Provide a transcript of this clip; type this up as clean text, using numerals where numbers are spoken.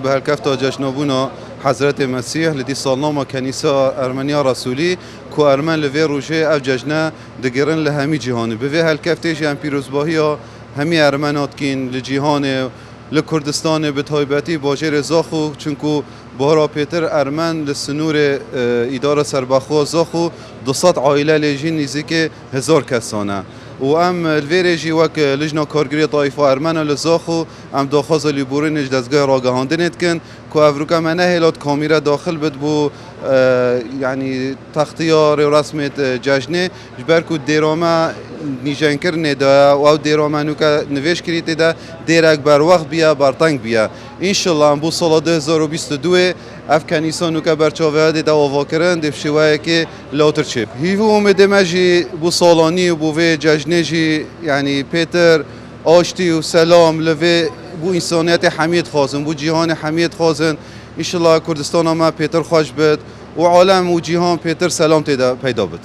به هالكفتا جشنبونا حضرت مسیح لدی سالنامه کنیسه ارمنیا رسولی کو ارمن لوی روشه اف جشنه دگرن لهمی جهانی به وی هالکفتش هم پیروزباهی همی ارمنات کین لجهان لکردستان به تایبتی باجر زاخو چونکو بارا پیتر ارمن لسنور اداره سربخو زاخو 200 عائله لجین نزدیک 1000 کسانه و ام الویرجی وک لجنا کارگری طایفه ارمن لزاخو ام داخواز لیبورینش دستگاه راگهاندنت کن که افروکا منه هلات کامیرا داخل بد بو یعنی تختیار رسمت جشنه جبر کو دیراما نیجنکر ندا و دیراما نوکا نویش کریته دا دیرک بر وقت بیا برتنگ بیا انشالله ام بو سال 2022 اف کنیسا نوکا برچاوه دا واکرن دفشوه که لاتر چپ هیو اومده مجی بو سالانی و بو وی جشنه جی یعنی پیتر آشتی و سلام لوی بو انسانیت حمید خوازن بو جهان حمید خوازن انشالله کردستان ما پیتر خوش بد و عالم و جهان پیتر سلام پیدا بد.